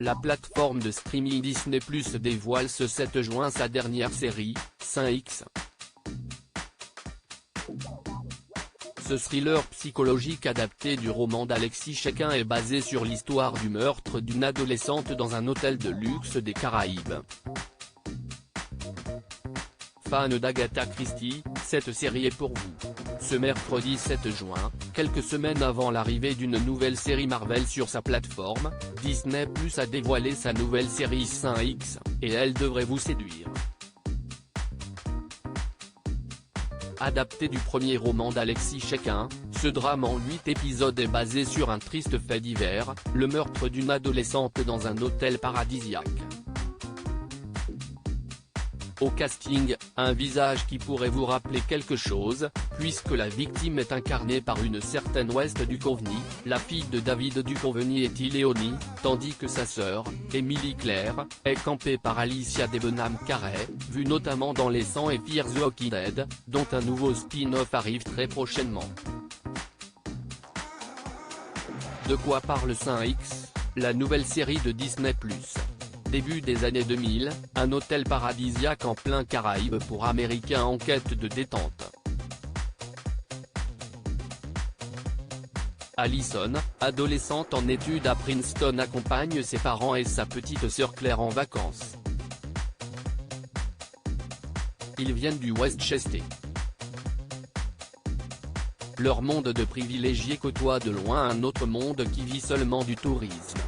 La plateforme de streaming Disney+ dévoile ce 7 juin sa dernière série, Saint X. Ce thriller psychologique adapté du roman d'Alexis Chaikin est basé sur l'histoire du meurtre d'une adolescente dans un hôtel de luxe des Caraïbes. Fans d'Agatha Christie, cette série est pour vous. Ce mercredi 7 juin, quelques semaines avant l'arrivée d'une nouvelle série Marvel sur sa plateforme, Disney+ a dévoilé sa nouvelle série Saint X, et elle devrait vous séduire. Adapté du premier roman d'Alexis Chaikin, ce drame en 8 épisodes est basé sur un triste fait divers, le meurtre d'une adolescente dans un hôtel paradisiaque. Au casting, un visage qui pourrait vous rappeler quelque chose, puisque la victime est incarnée par une certaine West Duchovny, la fille de David Duchovny et Léonie, tandis que sa sœur, Émilie Claire, est campée par Alicia Debonham-Carey, vue notamment dans Les 100 et Fear the Walking Dead, dont un nouveau spin-off arrive très prochainement. De quoi parle Saint X, la nouvelle série de Disney+. Début des années 2000, un hôtel paradisiaque en plein Caraïbes pour Américains en quête de détente. Allison, adolescente en études à Princeton, accompagne ses parents et sa petite sœur Claire en vacances. Ils viennent du Westchester. Leur monde de privilégiés côtoie de loin un autre monde qui vit seulement du tourisme.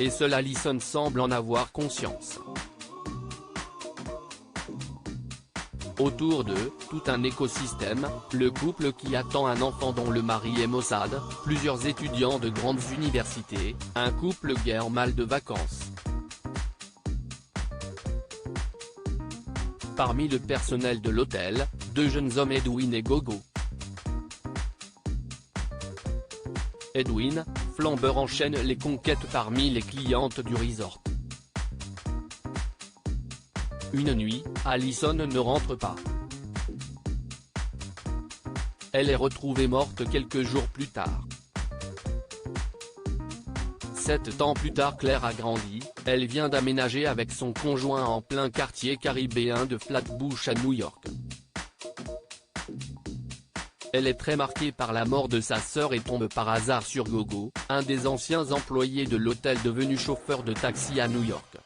Et seule Allison semble en avoir conscience. Autour d'eux, tout un écosystème, le couple qui attend un enfant dont le mari est Mossad, plusieurs étudiants de grandes universités, un couple guère mal de vacances. Parmi le personnel de l'hôtel, 2 jeunes hommes Edwin et Gogo. Edwin, flambeur, enchaîne les conquêtes parmi les clientes du resort. Une nuit, Allison ne rentre pas. Elle est retrouvée morte quelques jours plus tard. 7 ans plus tard, Claire a grandi, elle vient d'aménager avec son conjoint en plein quartier caribéen de Flatbush à New York. Elle est très marquée par la mort de sa sœur et tombe par hasard sur Gogo, un des anciens employés de l'hôtel devenu chauffeur de taxi à New York.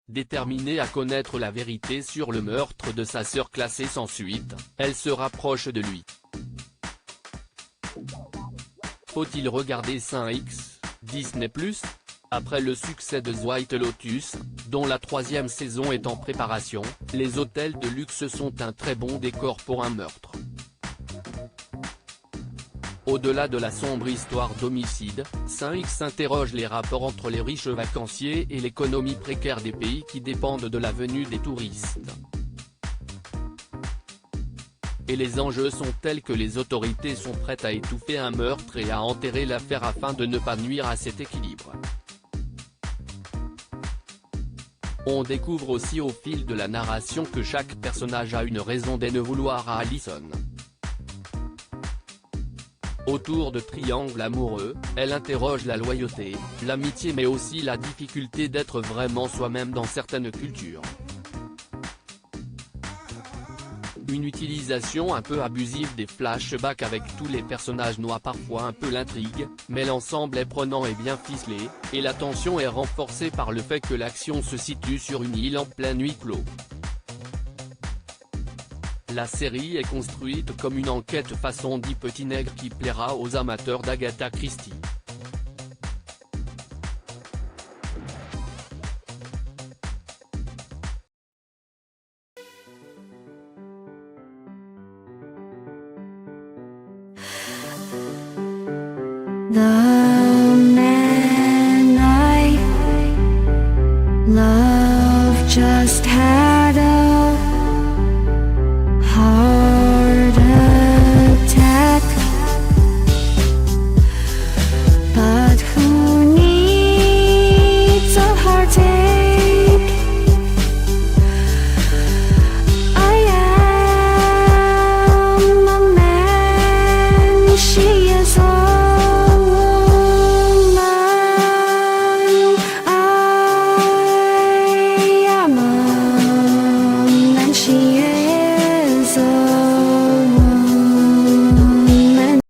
Déterminée à connaître la vérité sur le meurtre de sa sœur classée sans suite, elle se rapproche de lui. Faut-il regarder Saint X, Disney+? Après le succès de The White Lotus, dont la 3e saison est en préparation, les hôtels de luxe sont un très bon décor pour un meurtre. Au-delà de la sombre histoire d'homicide, Saint X interroge les rapports entre les riches vacanciers et l'économie précaire des pays qui dépendent de la venue des touristes. Et les enjeux sont tels que les autorités sont prêtes à étouffer un meurtre et à enterrer l'affaire afin de ne pas nuire à cet équilibre. On découvre aussi au fil de la narration que chaque personnage a une raison de ne vouloir à Allison. Autour de triangles amoureux, elle interroge la loyauté, l'amitié mais aussi la difficulté d'être vraiment soi-même dans certaines cultures. Une utilisation un peu abusive des flashbacks avec tous les personnages noie parfois un peu l'intrigue, mais l'ensemble est prenant et bien ficelé, et la tension est renforcée par le fait que l'action se situe sur une île en plein huis clos. La série est construite comme une enquête façon 10 petits nègres qui plaira aux amateurs d'Agatha Christie. The man I love just had a heart